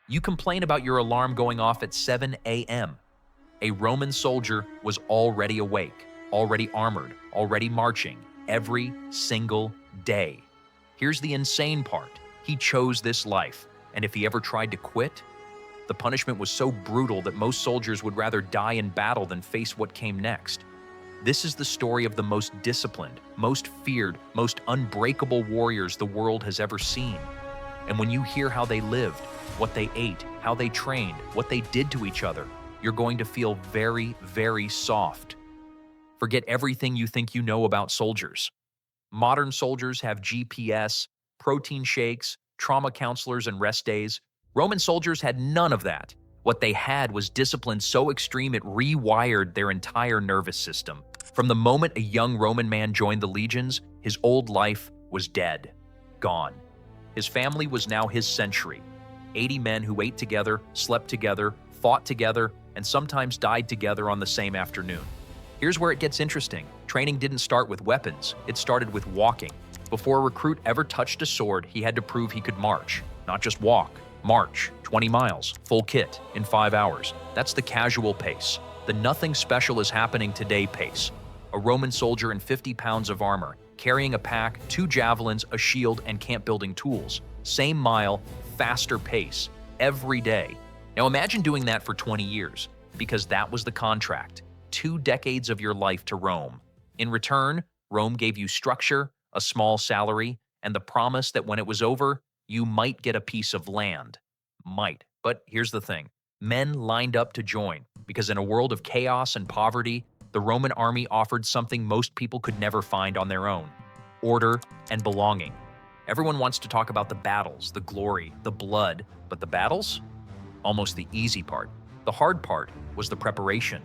You complain about your alarm going off at 7 a.m. A Roman soldier was already awake, already armored, already marching, every single day. Here's the insane part. He chose this life, and if he ever tried to quit, the punishment was so brutal that most soldiers would rather die in battle than face what came next. This is the story of the most disciplined, most feared, most unbreakable warriors the world has ever seen. And when you hear how they lived, what they ate, how they trained, what they did to each other, you're going to feel very, very soft. Forget everything you think you know about soldiers. Modern soldiers have GPS, protein shakes, trauma counselors, and rest days. Roman soldiers had none of that. What they had was discipline so extreme it rewired their entire nervous system. From the moment a young Roman man joined the legions, his old life was dead, gone. His family was now his century. 80 men who ate together, slept together, fought together, and sometimes died together on the same afternoon. Here's where it gets interesting. Training didn't start with weapons, it started with walking. Before a recruit ever touched a sword, he had to prove he could march, not just walk. March, 20 miles, full kit, in 5 hours. That's the casual pace. The nothing special is happening today pace. A Roman soldier in 50 pounds of armor, carrying a pack, 2 javelins, a shield, and camp-building tools. Same mile, faster pace, every day. Now imagine doing that for 20 years, because that was the contract. 2 decades of your life to Rome. In return, Rome gave you structure, a small salary, and the promise that when it was over, you might get a piece of land. Might. But here's the thing. Men lined up to join, because in a world of chaos and poverty, the Roman army offered something most people could never find on their own: order and belonging. Everyone wants to talk about the battles, the glory, the blood, but the battles? Almost the easy part. The hard part was the preparation.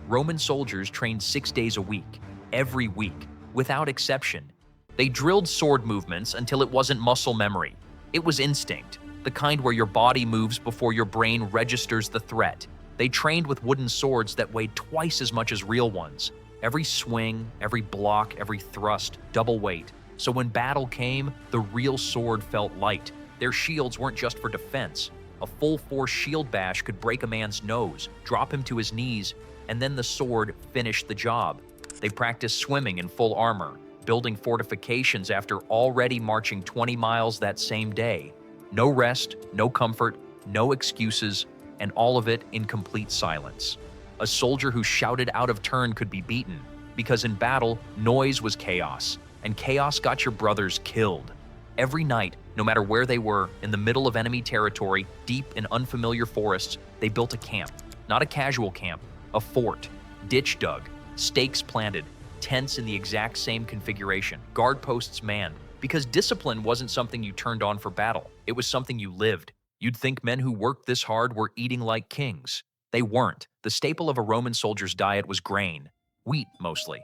Roman soldiers trained 6 days a week, every week, without exception. They drilled sword movements until it wasn't muscle memory. It was instinct, the kind where your body moves before your brain registers the threat. They trained with wooden swords that weighed twice as much as real ones. Every swing, every block, every thrust, double weight. So when battle came, the real sword felt light. Their shields weren't just for defense. A full-force shield bash could break a man's nose, drop him to his knees, and then the sword finished the job. They practiced swimming in full armor, building fortifications after already marching 20 miles that same day. No rest, no comfort, no excuses, and all of it in complete silence. A soldier who shouted out of turn could be beaten, because in battle, noise was chaos, and chaos got your brothers killed. Every night, no matter where they were, in the middle of enemy territory, deep in unfamiliar forests, they built a camp. Not a casual camp, a fort. Ditch dug, stakes planted, tents in the exact same configuration, guard posts manned, because discipline wasn't something you turned on for battle. It was something you lived. You'd think men who worked this hard were eating like kings. They weren't. The staple of a Roman soldier's diet was grain, wheat mostly,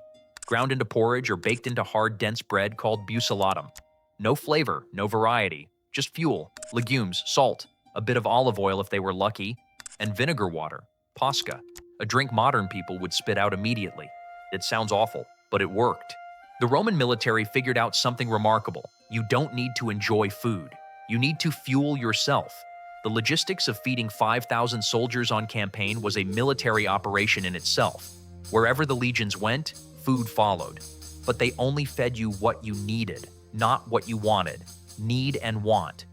ground into porridge or baked into hard, dense bread called bucellatum. No flavor, no variety, just fuel, legumes, salt, a bit of olive oil if they were lucky, and vinegar water, pasca, a drink modern people would spit out immediately. It sounds awful, but it worked. The Roman military figured out something remarkable. You don't need to enjoy food. You need to fuel yourself. The logistics of feeding 5,000 soldiers on campaign was a military operation in itself. Wherever the legions went, food followed. But they only fed you what you needed, not what you wanted. Need and want.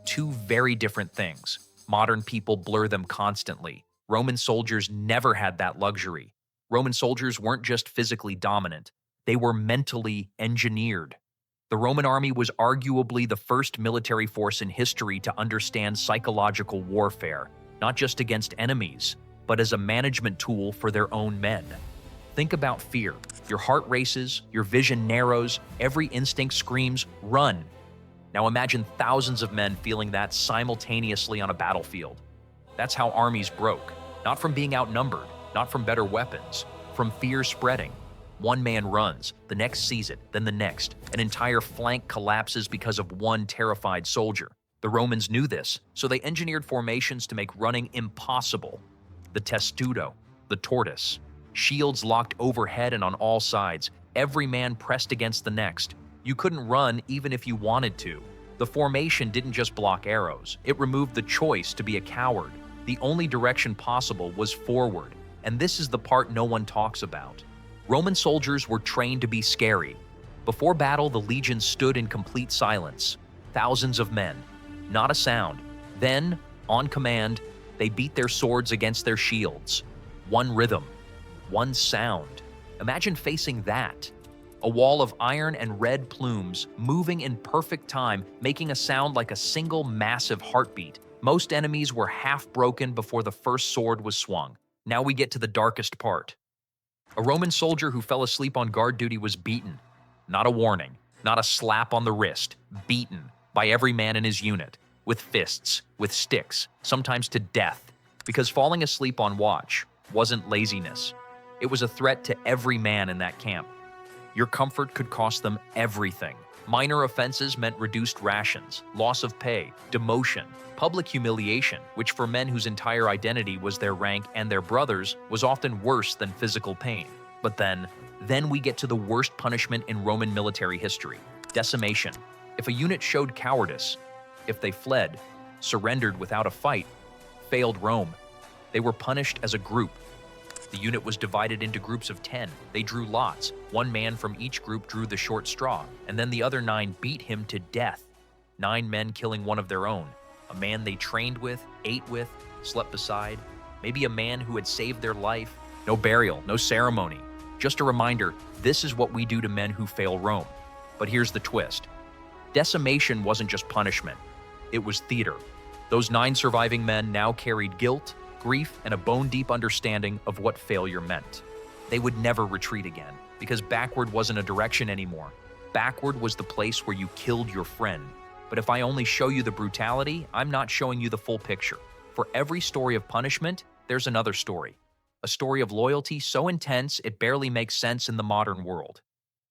2 very different things. Modern people blur them constantly. Roman soldiers never had that luxury. Roman soldiers weren't just physically dominant. They were mentally engineered. The Roman army was arguably the first military force in history to understand psychological warfare, not just against enemies, but as a management tool for their own men. Think about fear. Your heart races, your vision narrows, every instinct screams, run. Now imagine thousands of men feeling that simultaneously on a battlefield. That's how armies broke, not from being outnumbered, not from better weapons, from fear spreading. One man runs, the next sees it, then the next. An entire flank collapses because of one terrified soldier. The Romans knew this, so they engineered formations to make running impossible. The testudo, the tortoise. Shields locked overhead and on all sides, every man pressed against the next. You couldn't run even if you wanted to. The formation didn't just block arrows, it removed the choice to be a coward. The only direction possible was forward, and this is the part no one talks about. Roman soldiers were trained to be scary. Before battle, the legion stood in complete silence. Thousands of men, not a sound. Then, on command, they beat their swords against their shields. One rhythm, one sound. Imagine facing that. A wall of iron and red plumes moving in perfect time, making a sound like a single massive heartbeat. Most enemies were half broken before the first sword was swung. Now we get to the darkest part. A Roman soldier who fell asleep on guard duty was beaten. Not a warning, not a slap on the wrist, beaten by every man in his unit, with fists, with sticks, sometimes to death, because falling asleep on watch wasn't laziness. It was a threat to every man in that camp. Your comfort could cost them everything. Minor offenses meant reduced rations, loss of pay, demotion, public humiliation, which for men whose entire identity was their rank and their brothers was often worse than physical pain. But then we get to the worst punishment in Roman military history: decimation. If a unit showed cowardice, if they fled, surrendered without a fight, failed Rome, they were punished as a group. The unit was divided into groups of 10. They drew lots. One man from each group drew the short straw, and then the other 9 beat him to death. 9 men killing one of their own. A man they trained with, ate with, slept beside. Maybe a man who had saved their life. No burial, no ceremony. Just a reminder, this is what we do to men who fail Rome. But here's the twist. Decimation wasn't just punishment. It was theater. Those 9 surviving men now carried guilt, grief, and a bone-deep understanding of what failure meant. They would never retreat again, because backward wasn't a direction anymore. Backward was the place where you killed your friend. But if I only show you the brutality, I'm not showing you the full picture. For every story of punishment, there's another story. A story of loyalty so intense it barely makes sense in the modern world.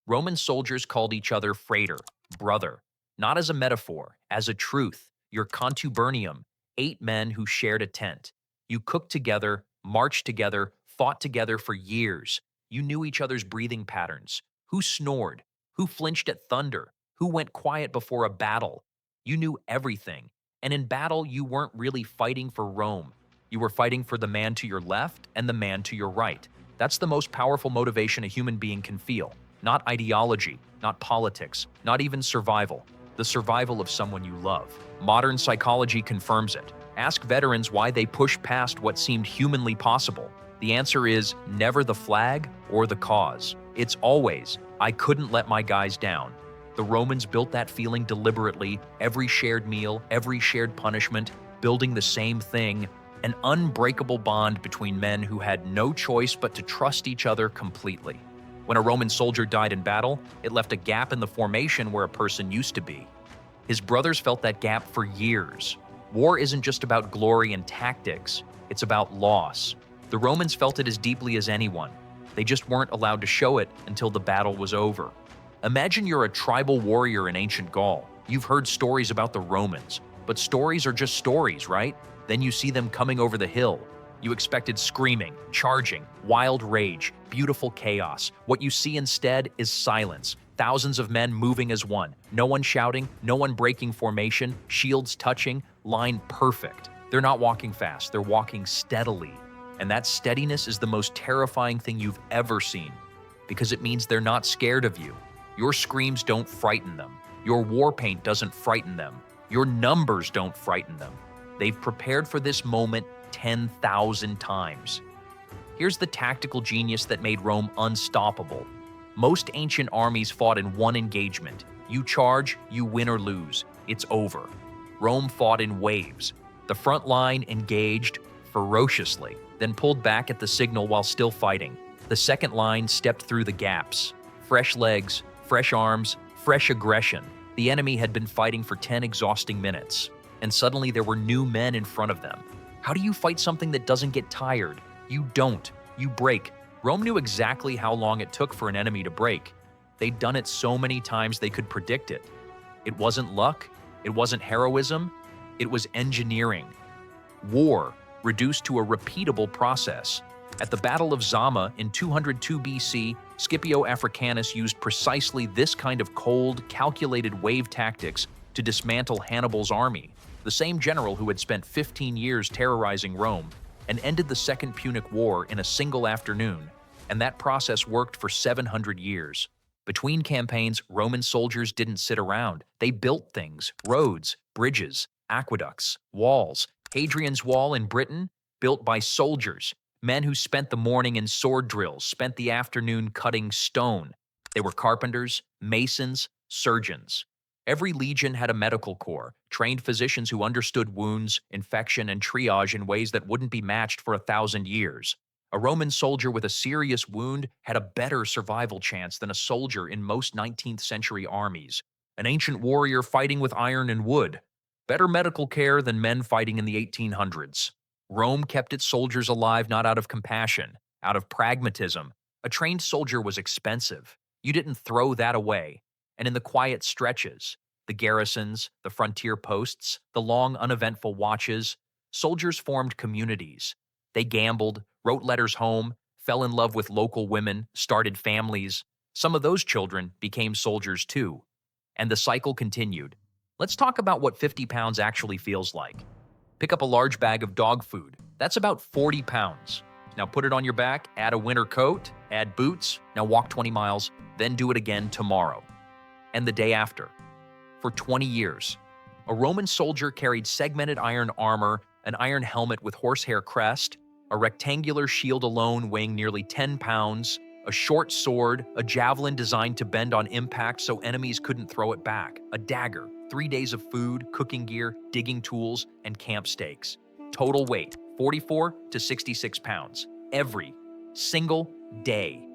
Roman soldiers called each other frater, brother, not as a metaphor, as a truth. Your contubernium, 8 men who shared a tent. You cooked together, marched together, fought together for years. You knew each other's breathing patterns. Who snored? Who flinched at thunder? Who went quiet before a battle? You knew everything. And in battle, you weren't really fighting for Rome. You were fighting for the man to your left and the man to your right. That's the most powerful motivation a human being can feel. Not ideology, not politics, not even survival. The survival of someone you love. Modern psychology confirms it. Ask veterans why they pushed past what seemed humanly possible. The answer is never the flag or the cause. It's always, I couldn't let my guys down. The Romans built that feeling deliberately, every shared meal, every shared punishment, building the same thing, an unbreakable bond between men who had no choice but to trust each other completely. When a Roman soldier died in battle, it left a gap in the formation where a person used to be. His brothers felt that gap for years. War isn't just about glory and tactics, it's about loss. The Romans felt it as deeply as anyone. They just weren't allowed to show it until the battle was over. Imagine you're a tribal warrior in ancient Gaul. You've heard stories about the Romans, but stories are just stories, right? Then you see them coming over the hill. You expected screaming, charging, wild rage, beautiful chaos. What you see instead is silence. Thousands of men moving as one. No one shouting, no one breaking formation, shields touching, line perfect. They're not walking fast, they're walking steadily. And that steadiness is the most terrifying thing you've ever seen, because it means they're not scared of you. Your screams don't frighten them. Your war paint doesn't frighten them. Your numbers don't frighten them. They've prepared for this moment 10,000 times. Here's the tactical genius that made Rome unstoppable. Most ancient armies fought in one engagement. You charge, you win or lose. It's over. Rome fought in waves. The front line engaged ferociously, then pulled back at the signal while still fighting. The second line stepped through the gaps. Fresh legs, fresh arms, fresh aggression. The enemy had been fighting for 10 exhausting minutes, and suddenly there were new men in front of them. How do you fight something that doesn't get tired? You don't. You break. Rome knew exactly how long it took for an enemy to break. They'd done it so many times they could predict it. It wasn't luck. It wasn't heroism. It was engineering. War reduced to a repeatable process. At the Battle of Zama in 202 BC, Scipio Africanus used precisely this kind of cold, calculated wave tactics to dismantle Hannibal's army, the same general who had spent 15 years terrorizing Rome, and ended the Second Punic War in a single afternoon, and that process worked for 700 years. Between campaigns, Roman soldiers didn't sit around. They built things: roads, bridges, aqueducts, walls. Hadrian's Wall in Britain, built by soldiers, men who spent the morning in sword drills, spent the afternoon cutting stone. They were carpenters, masons, surgeons. Every legion had a medical corps, trained physicians who understood wounds, infection, and triage in ways that wouldn't be matched for 1,000 years. A Roman soldier with a serious wound had a better survival chance than a soldier in most 19th century armies. An ancient warrior fighting with iron and wood. Better medical care than men fighting in the 1800s. Rome kept its soldiers alive not out of compassion, out of pragmatism. A trained soldier was expensive. You didn't throw that away. And in the quiet stretches, the garrisons, the frontier posts, the long uneventful watches, soldiers formed communities. They gambled, wrote letters home, fell in love with local women, started families. Some of those children became soldiers too. And the cycle continued. Let's talk about what 50 pounds actually feels like. Pick up a large bag of dog food. That's about 40 pounds. Now put it on your back, add a winter coat, add boots, now walk 20 miles, then do it again tomorrow. And the day after. For 20 years. A Roman soldier carried segmented iron armor, an iron helmet with horsehair crest, a rectangular shield alone weighing nearly 10 pounds, a short sword, a javelin designed to bend on impact so enemies couldn't throw it back, a dagger, 3 days of food, cooking gear, digging tools, and camp stakes. Total weight, 44 to 66 pounds. Every single day.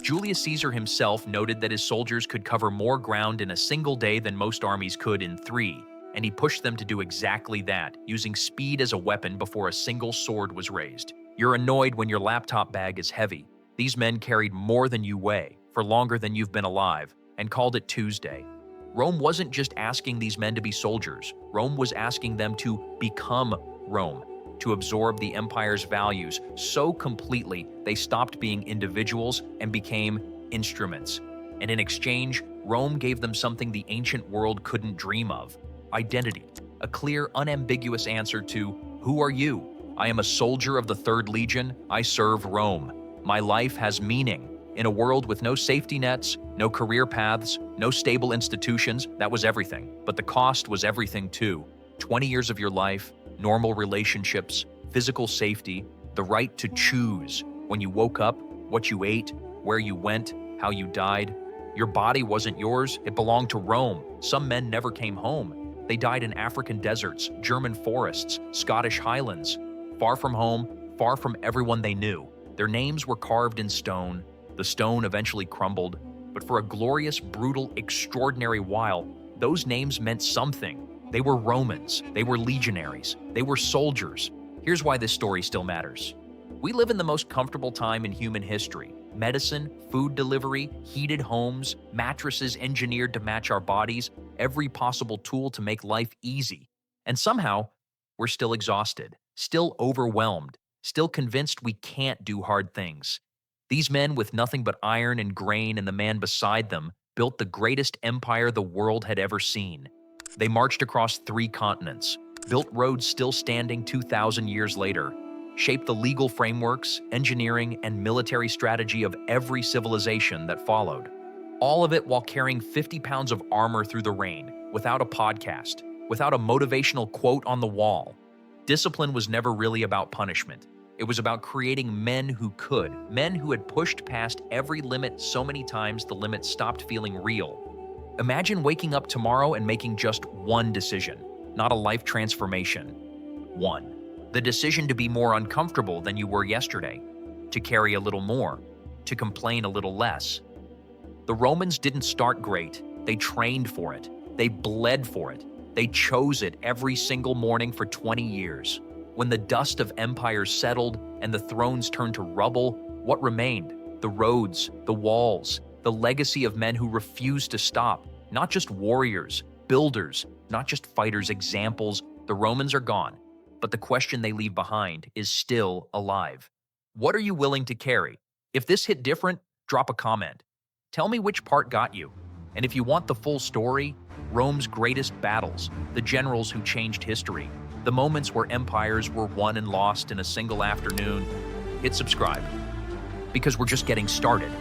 Julius Caesar himself noted that his soldiers could cover more ground in a single day than most armies could in 3, and he pushed them to do exactly that, using speed as a weapon before a single sword was raised. You're annoyed when your laptop bag is heavy. These men carried more than you weigh, for longer than you've been alive, and called it Tuesday. Rome wasn't just asking these men to be soldiers. Rome was asking them to become Rome, to absorb the empire's values so completely they stopped being individuals and became instruments. And in exchange, Rome gave them something the ancient world couldn't dream of: identity, a clear, unambiguous answer to, "Who are you? I am a soldier of the 3rd Legion. I serve Rome. My life has meaning." In a world with no safety nets, no career paths, no stable institutions, that was everything. But the cost was everything too. 20 years of your life, normal relationships, physical safety, the right to choose when you woke up, what you ate, where you went, how you died. Your body wasn't yours, it belonged to Rome. Some men never came home. They died in African deserts, German forests, Scottish highlands, far from home, far from everyone they knew. Their names were carved in stone. The stone eventually crumbled, but for a glorious, brutal, extraordinary while, those names meant something. They were Romans, they were legionaries, they were soldiers. Here's why this story still matters. We live in the most comfortable time in human history. Medicine, food delivery, heated homes, mattresses engineered to match our bodies, every possible tool to make life easy. And somehow, we're still exhausted, still overwhelmed, still convinced we can't do hard things. These men with nothing but iron and grain and the man beside them built the greatest empire the world had ever seen. They marched across 3 continents, built roads still standing 2,000 years later, shaped the legal frameworks, engineering, and military strategy of every civilization that followed. All of it while carrying 50 pounds of armor through the rain, without a podcast, without a motivational quote on the wall. Discipline was never really about punishment. It was about creating men who could, men who had pushed past every limit so many times the limit stopped feeling real. Imagine waking up tomorrow and making just one decision, not a life transformation. One. The decision to be more uncomfortable than you were yesterday, to carry a little more, to complain a little less. The Romans didn't start great. They trained for it. They bled for it. They chose it every single morning for 20 years. When the dust of empires settled and the thrones turned to rubble, what remained? The roads, the walls, the legacy of men who refused to stop. Not just warriors, builders, not just fighters, examples. The Romans are gone, but the question they leave behind is still alive. What are you willing to carry? If this hit different, drop a comment. Tell me which part got you. And if you want the full story, Rome's greatest battles, the generals who changed history, the moments where empires were won and lost in a single afternoon. Hit subscribe, because we're just getting started.